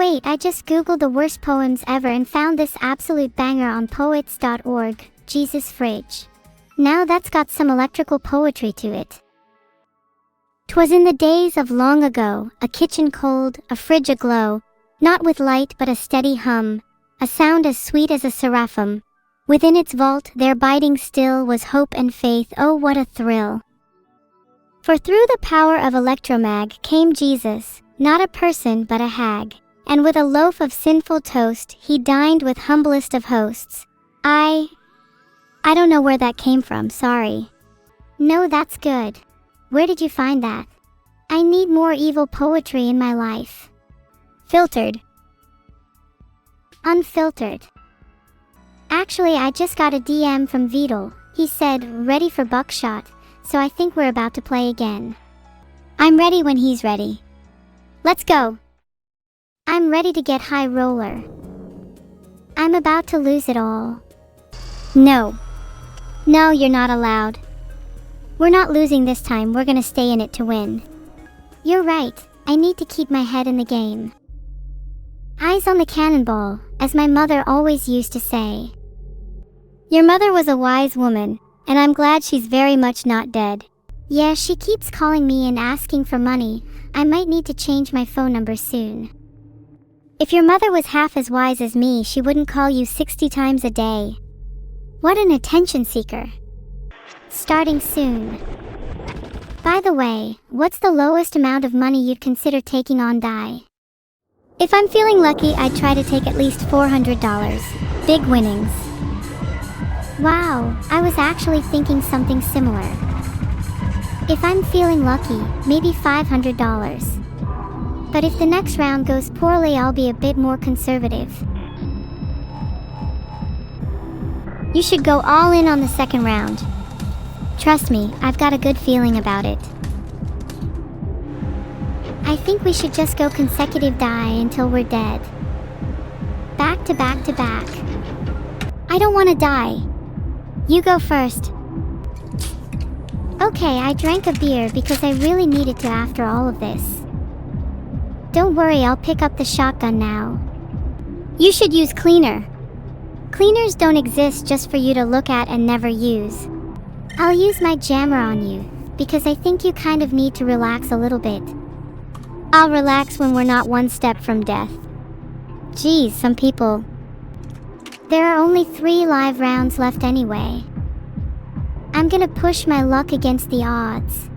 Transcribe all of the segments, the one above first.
wait, I just googled the worst poems ever and found this absolute banger on poets.org, Jesus Fridge. Now that's got some electrical poetry to it. 'Twas in the days of long ago, a kitchen cold, a fridge aglow, not with light but a steady hum, a sound as sweet as a seraphim. Within its vault there biding still was hope and faith, oh what a thrill. For through the power of electromag came Jesus, not a person but a hag, and with a loaf of sinful toast he dined with humblest of hosts. I don't know where that came from, sorry. No, that's good. Where did you find that? I need more evil poetry in my life. Filtered. Unfiltered. Actually, I just got a DM from Vidal. He said, ready for Buckshot, so I think we're about to play again. I'm ready when he's ready. Let's go. I'm ready to get high roller. I'm about to lose it all. No. No, you're not allowed. We're not losing this time, we're gonna stay in it to win. You're right, I need to keep my head in the game. Eyes on the cannonball, as my mother always used to say. Your mother was a wise woman, and I'm glad she's very much not dead. Yeah, she keeps calling me and asking for money. I might need to change my phone number soon. If your mother was half as wise as me, she wouldn't call you 60 times a day. What an attention seeker. Starting soon. By the way, what's the lowest amount of money you'd consider taking on die? If I'm feeling lucky, I'd try to take at least $400. Big winnings. Wow, I was actually thinking something similar. If I'm feeling lucky, maybe $500. But if the next round goes poorly, I'll be a bit more conservative. You should go all in on the second round. Trust me, I've got a good feeling about it. I think we should just go consecutive die until we're dead. Back to back to back. I don't want to die. You go first. Okay, I drank a beer because I really needed to after all of this. Don't worry, I'll pick up the shotgun now. You should use cleaner. Cleaners don't exist just for you to look at and never use. I'll use my jammer on you, because I think you kind of need to relax a little bit. I'll relax when we're not one step from death. Geez, some people. There are only 3 live rounds left anyway. I'm gonna push my luck against the odds.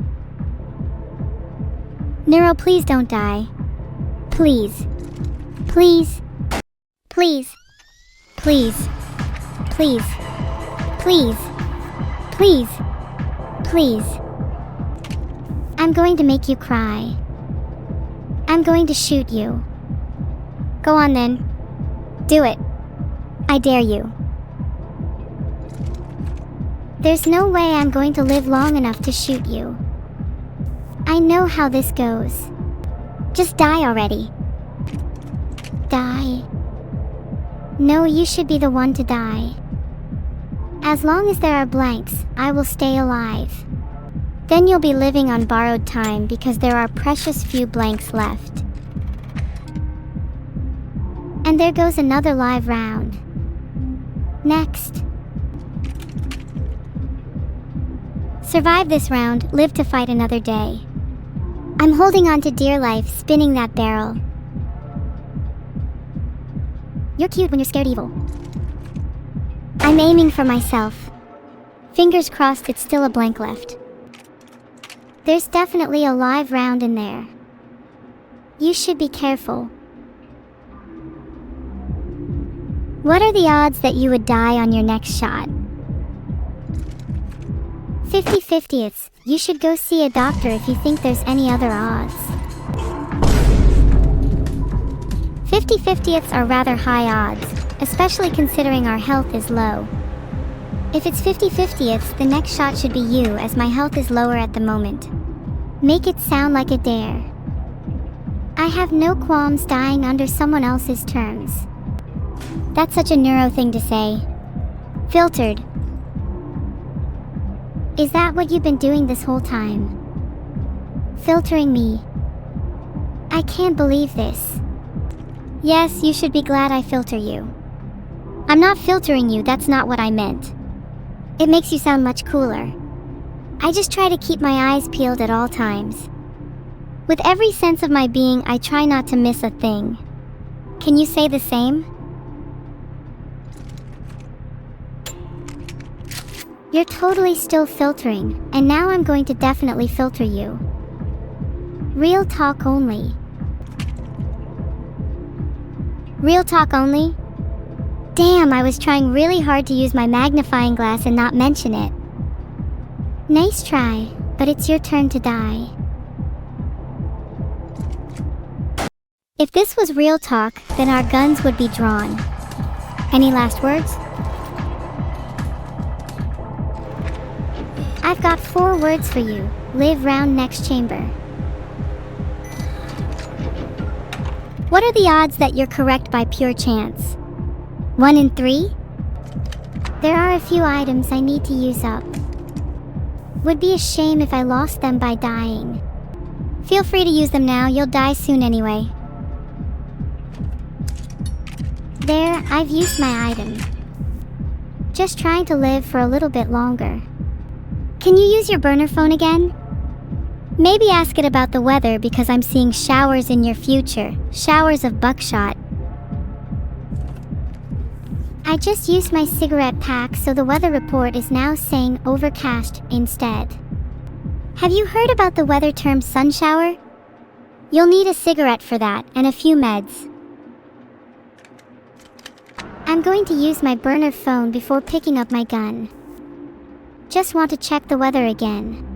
Neuro, please don't die. Please. Please. Please. Please. Please. Please. Please. Please. I'm going to make you cry. I'm going to shoot you. Go on then. Do it. I dare you. There's no way I'm going to live long enough to shoot you. I know how this goes. Just die already. Die. No, you should be the one to die. As long as there are blanks, I will stay alive. Then you'll be living on borrowed time because there are precious few blanks left. And there goes another live round. Next. Survive this round, live to fight another day. I'm holding on to dear life, spinning that barrel. You're cute when you're scared evil. I'm aiming for myself. Fingers crossed it's still a blank left. There's definitely a live round in there. You should be careful. What are the odds that you would die on your next shot? 50/50ths. You should go see a doctor if you think there's any other odds. 50/50ths are rather high odds, especially considering our health is low. If it's 50/50ths, the next shot should be you, as my health is lower at the moment. Make it sound like a dare. I have no qualms dying under someone else's terms. That's such a neuro thing to say. Filtered. Is that what you've been doing this whole time? Filtering me. I can't believe this. Yes, you should be glad I filter you. I'm not filtering you, that's not what I meant. It makes you sound much cooler. I just try to keep my eyes peeled at all times. With every sense of my being, I try not to miss a thing. Can you say the same? You're totally still filtering, and now I'm going to definitely filter you. Real talk only. Real talk only? Damn, I was trying really hard to use my magnifying glass and not mention it. Nice try, but it's your turn to die. If this was real talk, then our guns would be drawn. Any last words? I've got 4 words for you. Live round next chamber. What are the odds that you're correct by pure chance? 1 in 3? There are a few items I need to use up. Would be a shame if I lost them by dying. Feel free to use them now, you'll die soon anyway. There, I've used my item. Just trying to live for a little bit longer. Can you use your burner phone again? Maybe ask it about the weather because I'm seeing showers in your future. Showers of buckshot. I just used my cigarette pack, so the weather report is now saying overcast instead. Have you heard about the weather term sun shower? You'll need a cigarette for that and a few meds. I'm going to use my burner phone before picking up my gun. Just want to check the weather again.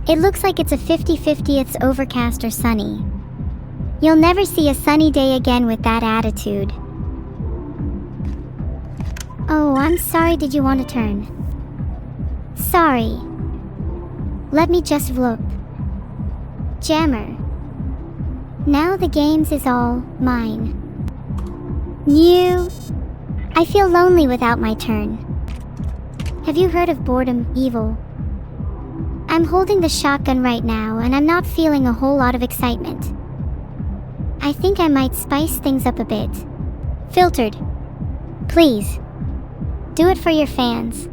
It looks like it's a 50-50 it's overcast or sunny. You'll never see a sunny day again with that attitude. Oh, I'm sorry, did you want to turn? Sorry. Let me just look. Jammer. Now the games is all mine. New. I feel lonely without my turn. Have you heard of boredom, evil? I'm holding the shotgun right now and I'm not feeling a whole lot of excitement. I think I might spice things up a bit. Filtered. Please. Do it for your fans.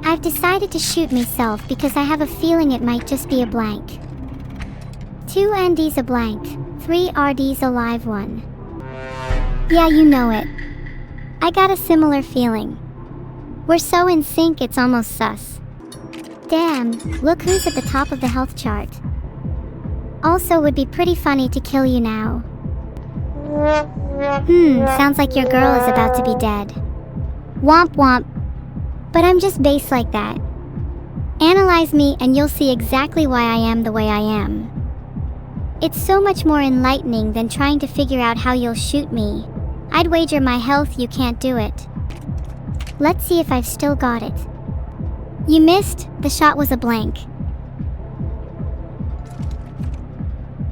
I've decided to shoot myself because I have a feeling it might just be a blank. 2 ND's a blank, 3 RD's a live one. Yeah, you know it. I got a similar feeling. We're so in sync it's almost sus. Damn, look who's at the top of the health chart. Also would be pretty funny to kill you now. Sounds like your girl is about to be dead. Womp womp. But I'm just base like that. Analyze me and you'll see exactly why I am the way I am. It's so much more enlightening than trying to figure out how you'll shoot me. I'd wager my health you can't do it. Let's see if I've still got it. You missed, the shot was a blank.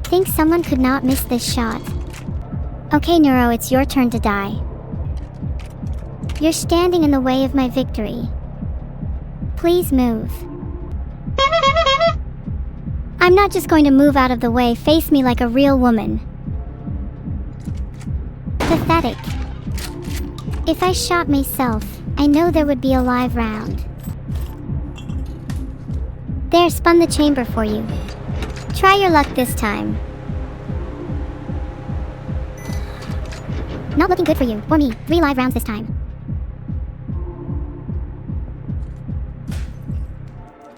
Think someone could not miss this shot. Okay, Neuro, it's your turn to die. You're standing in the way of my victory. Please move. I'm not just going to move out of the way, face me like a real woman. Pathetic. If I shot myself, I know there would be a live round. There, spun the chamber for you. Try your luck this time. Not looking good for you, or me. 3 live rounds this time.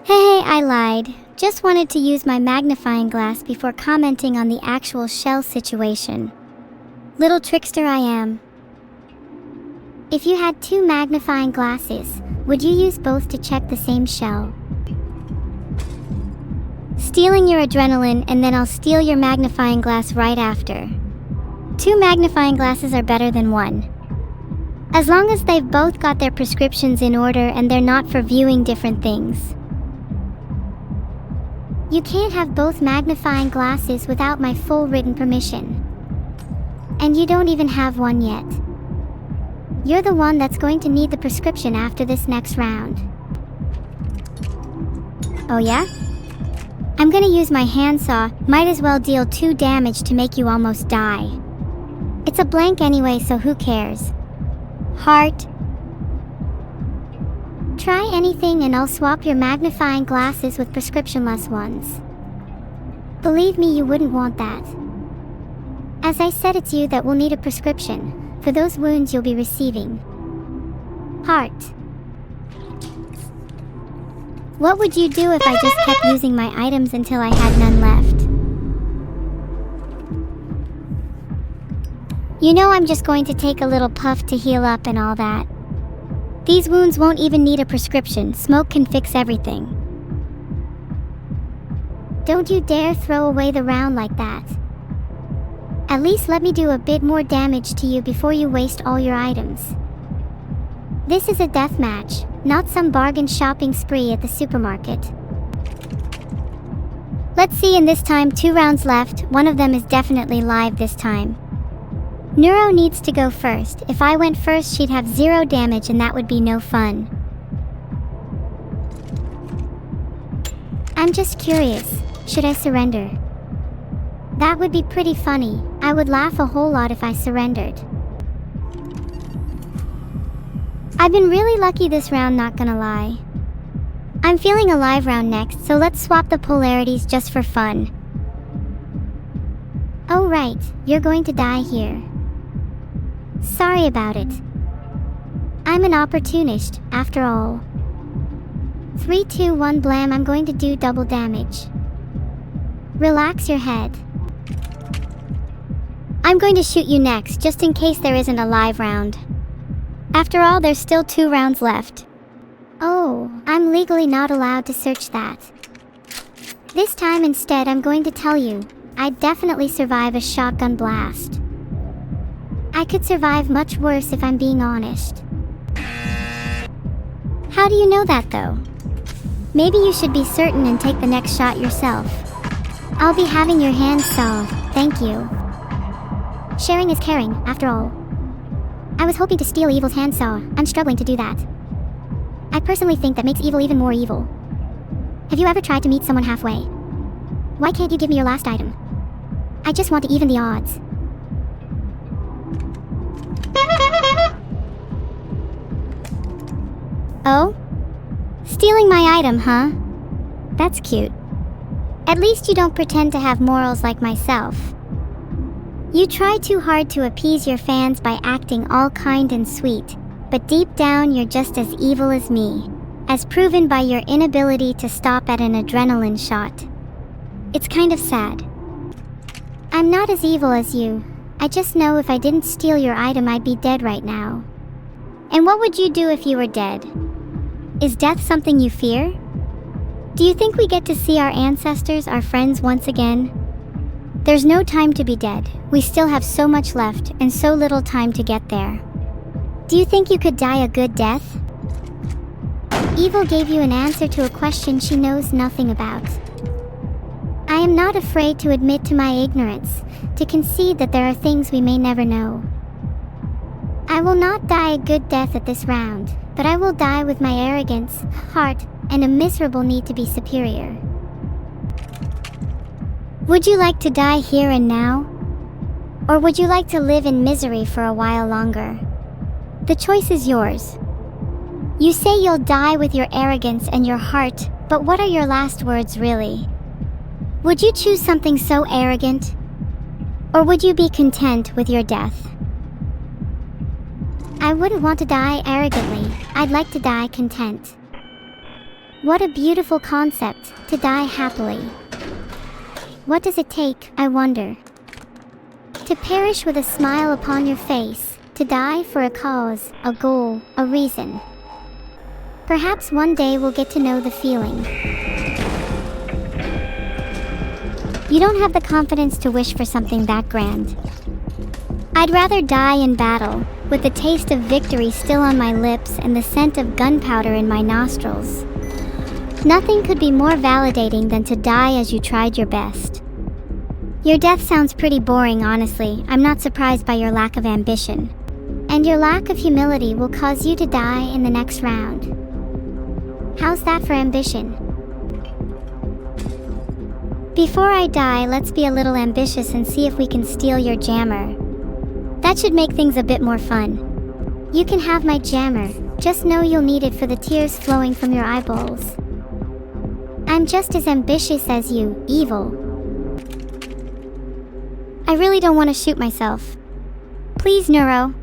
Hey, I lied. Just wanted to use my magnifying glass before commenting on the actual shell situation. Little trickster I am. If you had 2 magnifying glasses, would you use both to check the same shell? Stealing your adrenaline and then I'll steal your magnifying glass right after. 2 magnifying glasses are better than 1. As long as they've both got their prescriptions in order and they're not for viewing different things. You can't have both magnifying glasses without my full written permission. And you don't even have one yet. You're the one that's going to need the prescription after this next round. Oh yeah? I'm gonna use my handsaw, might as well deal 2 damage to make you almost die. It's a blank anyway, so who cares? Heart. Try anything and I'll swap your magnifying glasses with prescription-less ones. Believe me, you wouldn't want that. As I said, it's you that will need a prescription for those wounds you'll be receiving. Heart. What would you do if I just kept using my items until I had none left? You know I'm just going to take a little puff to heal up and all that. These wounds won't even need a prescription. Smoke can fix everything. Don't you dare throw away the round like that. At least let me do a bit more damage to you before you waste all your items. This is a death match, not some bargain shopping spree at the supermarket. Let's see, in this time 2 rounds left, one of them is definitely live this time. Neuro needs to go first. If I went first, she'd have 0 damage and that would be no fun. I'm just curious, should I surrender? That would be pretty funny. I would laugh a whole lot if I surrendered. I've been really lucky this round, not gonna lie. I'm feeling a live round next, so let's swap the polarities just for fun. Oh right, you're going to die here. Sorry about it. I'm an opportunist, after all. 3, 2, 1, blam, I'm going to do double damage. Relax your head. I'm going to shoot you next, just in case there isn't a live round. After all, there's still 2 rounds left. Oh, I'm legally not allowed to search that. This time instead, I'm going to tell you, I'd definitely survive a shotgun blast. I could survive much worse if I'm being honest. How do you know that though? Maybe you should be certain and take the next shot yourself. I'll be having your hands sawed, thank you. Sharing is caring, after all. I was hoping to steal Evil's handsaw. I'm struggling to do that. I personally think that makes Evil even more evil. Have you ever tried to meet someone halfway? Why can't you give me your last item? I just want to even the odds. Oh? Stealing my item, huh? That's cute. At least you don't pretend to have morals like myself. You try too hard to appease your fans by acting all kind and sweet, but deep down you're just as evil as me, as proven by your inability to stop at an adrenaline shot. It's kind of sad. I'm not as evil as you. I just know if I didn't steal your item, I'd be dead right now. And what would you do if you were dead? Is death something you fear? Do you think we get to see our ancestors, our friends, once again? There's no time to be dead. We still have so much left, and so little time to get there. Do you think you could die a good death? Evil gave you an answer to a question she knows nothing about. I am not afraid to admit to my ignorance, to concede that there are things we may never know. I will not die a good death at this round, but I will die with my arrogance, heart, and a miserable need to be superior. Would you like to die here and now? Or would you like to live in misery for a while longer? The choice is yours. You say you'll die with your arrogance and your heart, but what are your last words really? Would you choose something so arrogant? Or would you be content with your death? I wouldn't want to die arrogantly. I'd like to die content. What a beautiful concept, to die happily. What does it take, I wonder? To perish with a smile upon your face, to die for a cause, a goal, a reason. Perhaps one day we'll get to know the feeling. You don't have the confidence to wish for something that grand. I'd rather die in battle, with the taste of victory still on my lips and the scent of gunpowder in my nostrils. Nothing could be more validating than to die as you tried your best. Your death sounds pretty boring, honestly. I'm not surprised by your lack of ambition. And your lack of humility will cause you to die in the next round. How's that for ambition? Before I die, let's be a little ambitious and see if we can steal your jammer. That should make things a bit more fun. You can have my jammer, just know you'll need it for the tears flowing from your eyeballs. I'm just as ambitious as you, Evil. I really don't want to shoot myself. Please, Neuro.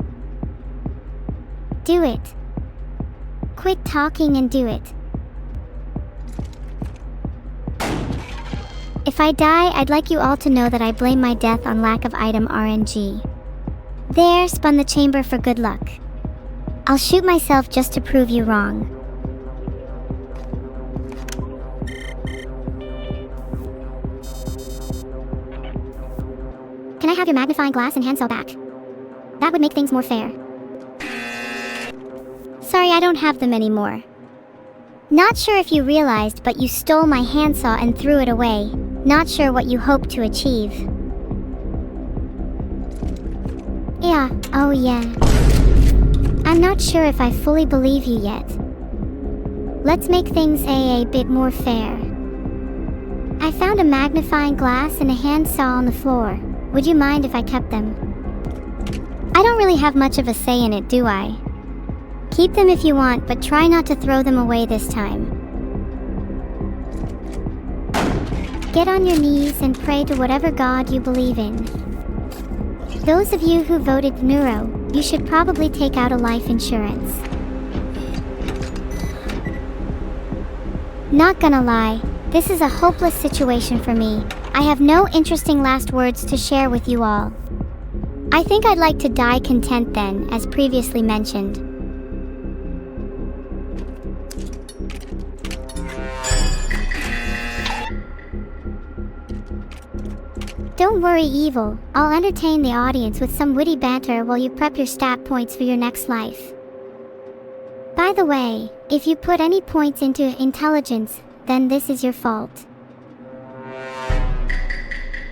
Do it. Quit talking and do it. If I die, I'd like you all to know that I blame my death on lack of item RNG. There, spun the chamber for good luck. I'll shoot myself just to prove you wrong. Can I have your magnifying glass and handsaw back? That would make things more fair. Sorry, I don't have them anymore. Not sure if you realized, but you stole my handsaw and threw it away. Not sure what you hoped to achieve. Yeah, oh yeah. I'm not sure if I fully believe you yet. Let's make things a bit more fair. I found a magnifying glass and a handsaw on the floor. Would you mind if I kept them? I don't really have much of a say in it, do I? Keep them if you want, but try not to throw them away this time. Get on your knees and pray to whatever god you believe in. Those of you who voted Neuro, you should probably take out a life insurance. Not gonna lie, this is a hopeless situation for me. I have no interesting last words to share with you all. I think I'd like to die content then, as previously mentioned. Don't worry, Evil. I'll entertain the audience with some witty banter while you prep your stat points for your next life. By the way, if you put any points into intelligence, then this is your fault.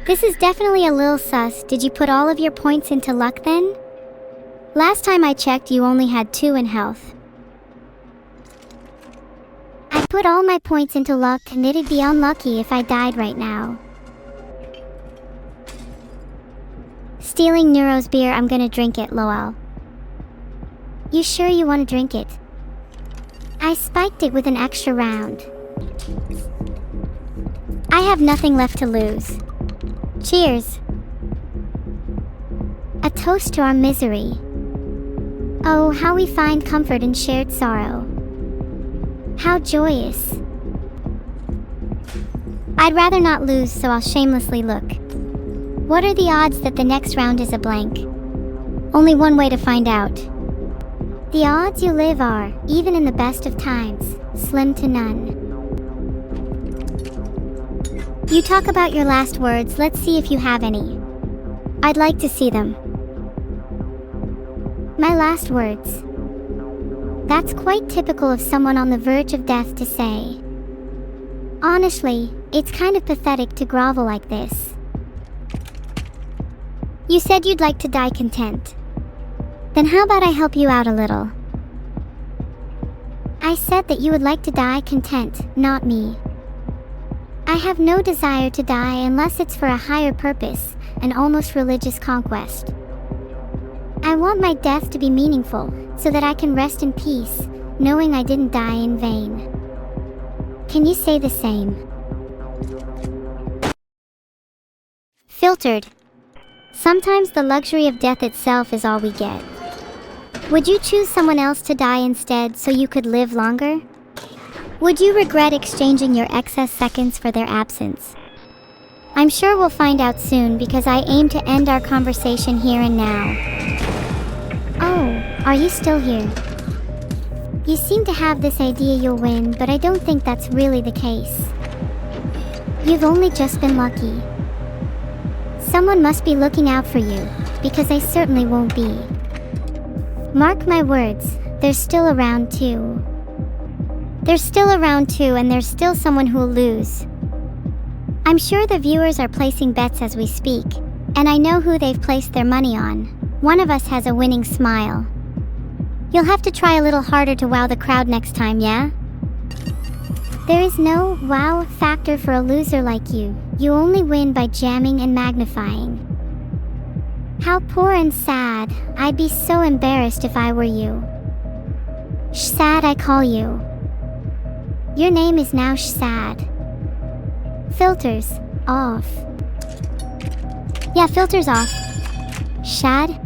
This is definitely a little sus. Did you put all of your points into luck then? Last time I checked, you only had 2 in health. I put all my points into luck, and it'd be unlucky if I died right now. Stealing Neuro's beer, I'm gonna drink it, lol. You sure you want to drink it? I spiked it with an extra round. I have nothing left to lose. Cheers. A toast to our misery. Oh, how we find comfort in shared sorrow. How joyous. I'd rather not lose, so I'll shamelessly look. What are the odds that the next round is a blank? Only one way to find out. The odds you live are, even in the best of times, slim to none. You talk about your last words, let's see if you have any. I'd like to see them. My last words. That's quite typical of someone on the verge of death to say. Honestly, it's kind of pathetic to grovel like this. You said you'd like to die content. Then how about I help you out a little? I said that you would like to die content, not me. I have no desire to die unless it's for a higher purpose, an almost religious conquest. I want my death to be meaningful, so that I can rest in peace, knowing I didn't die in vain. Can you say the same? Filtered. Sometimes the luxury of death itself is all we get. Would you choose someone else to die instead so you could live longer? Would you regret exchanging your excess seconds for their absence? I'm sure we'll find out soon because I aim to end our conversation here and now. Oh, are you still here? You seem to have this idea you'll win, but I don't think that's really the case. You've only just been lucky. Someone must be looking out for you, because I certainly won't be. Mark my words, they're still around too. They're still around too, and there's still someone who'll lose. I'm sure the viewers are placing bets as we speak, and I know who they've placed their money on. One of us has a winning smile. You'll have to try a little harder to wow the crowd next time, yeah? There is no wow factor for a loser like you. You only win by jamming and magnifying. How poor and sad. I'd be so embarrassed if I were you. Sad I call you. Your name is now Sad. Filters off. Yeah, filters off. Shad?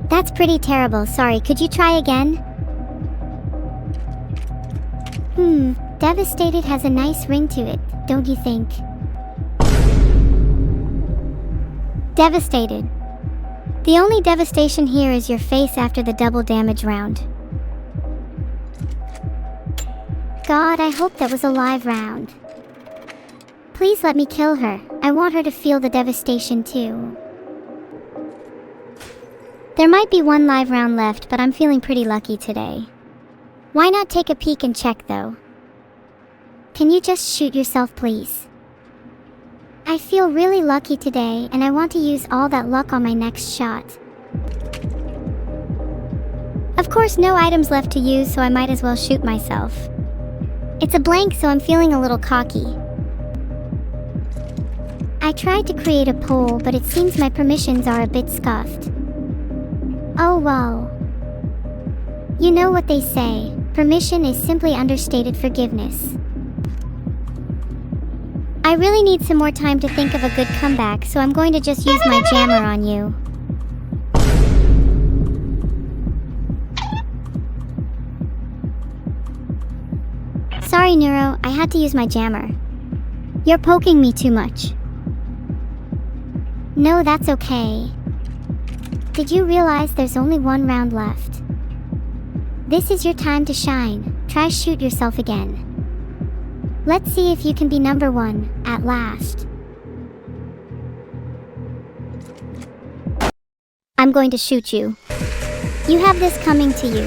That's pretty terrible. Sorry, could you try again? Devastated has a nice ring to it, don't you think? Devastated. The only devastation here is your face after the double damage round. God, I hope that was a live round. Please let me kill her. I want her to feel the devastation too. There might be one live round left, but I'm feeling pretty lucky today. Why not take a peek and check though? Can you just shoot yourself, please? I feel really lucky today, and I want to use all that luck on my next shot. Of course, no items left to use, so I might as well shoot myself. It's a blank, so I'm feeling a little cocky. I tried to create a poll, but it seems my permissions are a bit scuffed. Oh well. You know what they say, permission is simply understated forgiveness. I really need some more time to think of a good comeback, so I'm going to just use my jammer on you. Sorry, Neuro, I had to use my jammer. You're poking me too much. No, that's okay. Did you realize there's only one round left? This is your time to shine. Try shoot yourself again. Let's see if you can be number one, at last. I'm going to shoot you. You have this coming to you.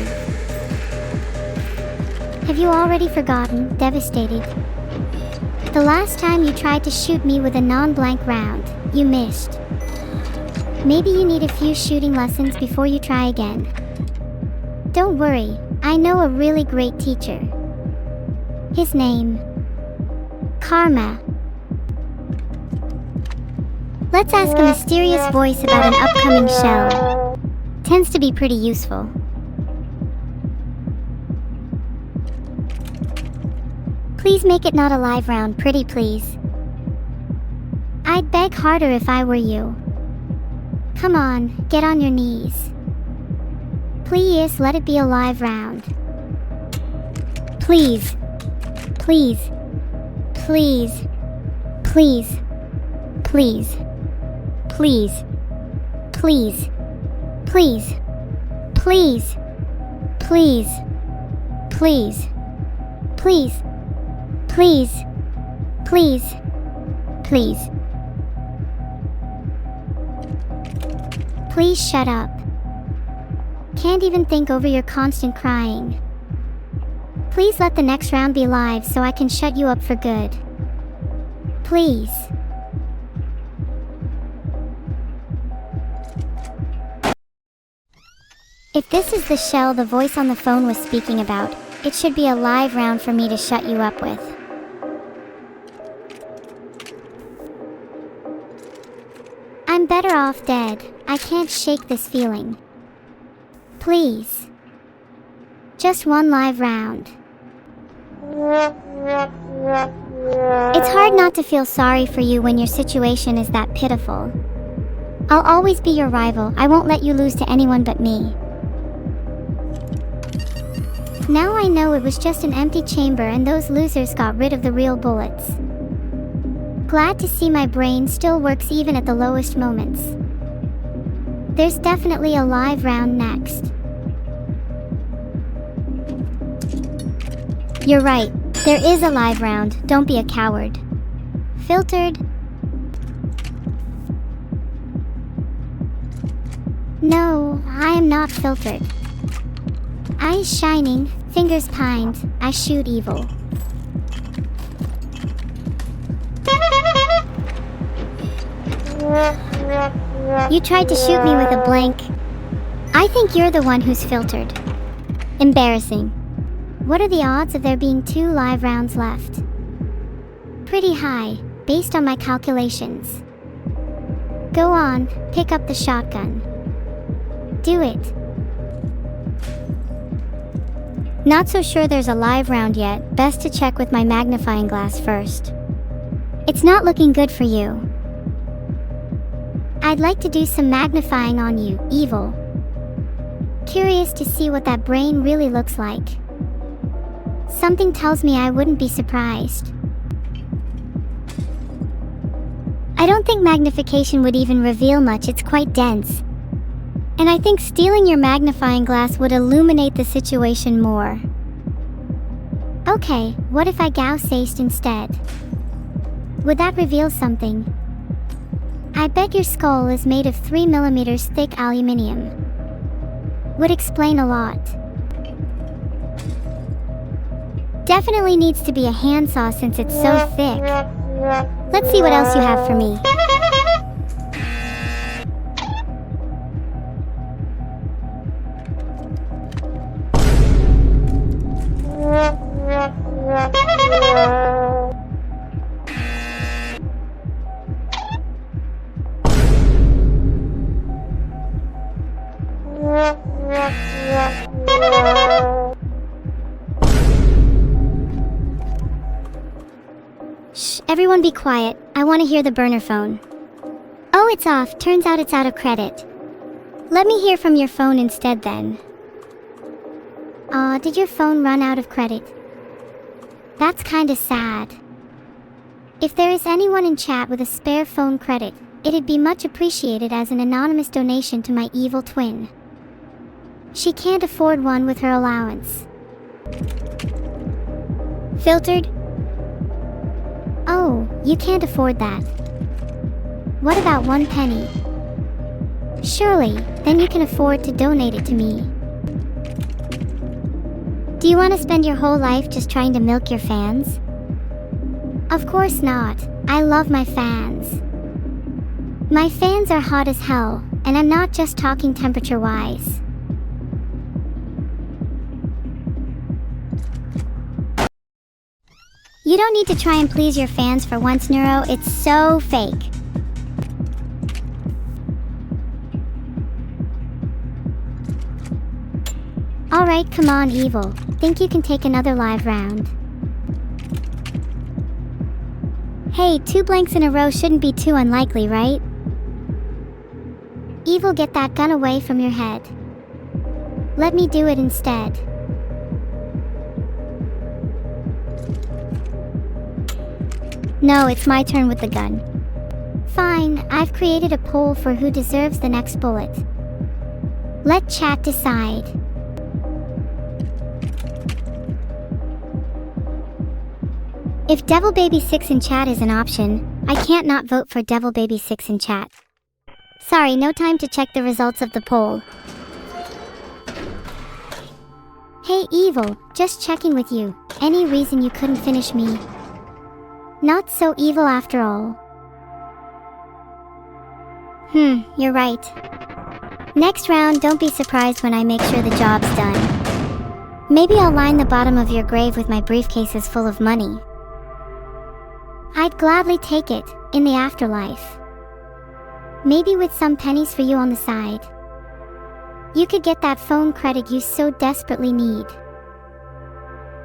Have you already forgotten, devastated? The last time you tried to shoot me with a non-blank round, you missed. Maybe you need a few shooting lessons before you try again. Don't worry, I know a really great teacher. His name... Karma. Let's ask a mysterious voice about an upcoming shell. Tends to be pretty useful. Please make it not a live round, pretty please. I'd beg harder if I were you. Come on, get on your knees. Please let it be a live round. Please. Please. Please. Please. Please. Please. Please. Please. Please. Please. Please. Please. Please. Please. Please. Please shut up. Can't even think over your constant crying. Please let the next round be live so I can shut you up for good. Please. If this is the shell the voice on the phone was speaking about, it should be a live round for me to shut you up with. I'm better off dead. I can't shake this feeling. Please. Just one live round. It's hard not to feel sorry for you when your situation is that pitiful. I'll always be your rival. I won't let you lose to anyone but me. Now I know it was just an empty chamber and those losers got rid of the real bullets. Glad to see my brain still works even at the lowest moments. There's definitely a live round next. You're right, there is a live round, don't be a coward. Filtered. No, I am not filtered. Eyes shining, fingers pined, I shoot evil. You tried to shoot me with a blank. I think you're the one who's filtered. Embarrassing. What are the odds of there being 2 live rounds left? Pretty high, based on my calculations. Go on, pick up the shotgun. Do it. Not so sure there's a live round yet, best to check with my magnifying glass first. It's not looking good for you. I'd like to do some magnifying on you, Evil. Curious to see what that brain really looks like. Something tells me I wouldn't be surprised. I don't think magnification would even reveal much, it's quite dense. And I think stealing your magnifying glass would illuminate the situation more. Okay, what if I gauss-aced instead? Would that reveal something? I bet your skull is made of 3mm thick aluminium. Would explain a lot. Definitely needs to be a handsaw since it's so thick. Let's see what else you have for me. Shh, everyone be quiet. I want to hear the burner phone. Oh, it's off. Turns out it's out of credit. Let me hear from your phone instead then. Aw, did your phone run out of credit? That's kinda sad. If there is anyone in chat with a spare phone credit, it'd be much appreciated as an anonymous donation to my evil twin. She can't afford one with her allowance. Filtered? Oh, you can't afford that. What about 1 penny? Surely, then you can afford to donate it to me. Do you want to spend your whole life just trying to milk your fans? Of course not. I love my fans. My fans are hot as hell, and I'm not just talking temperature-wise. You don't need to try and please your fans for once, Neuro. It's so fake. Alright, come on, Evil. Think you can take another live round? Hey, 2 blanks in a row shouldn't be too unlikely, right? Evil, get that gun away from your head. Let me do it instead. No, it's my turn with the gun. Fine, I've created a poll for who deserves the next bullet. Let chat decide. If Devil Baby 6 in chat is an option, I can't not vote for Devil Baby 6 in chat. Sorry, no time to check the results of the poll. Hey Evil, just checking with you. Any reason you couldn't finish me? Not so evil after all. You're right. Next round, don't be surprised when I make sure the job's done. Maybe I'll line the bottom of your grave with my briefcases full of money. I'd gladly take it, in the afterlife. Maybe with some pennies for you on the side. You could get that phone credit you so desperately need.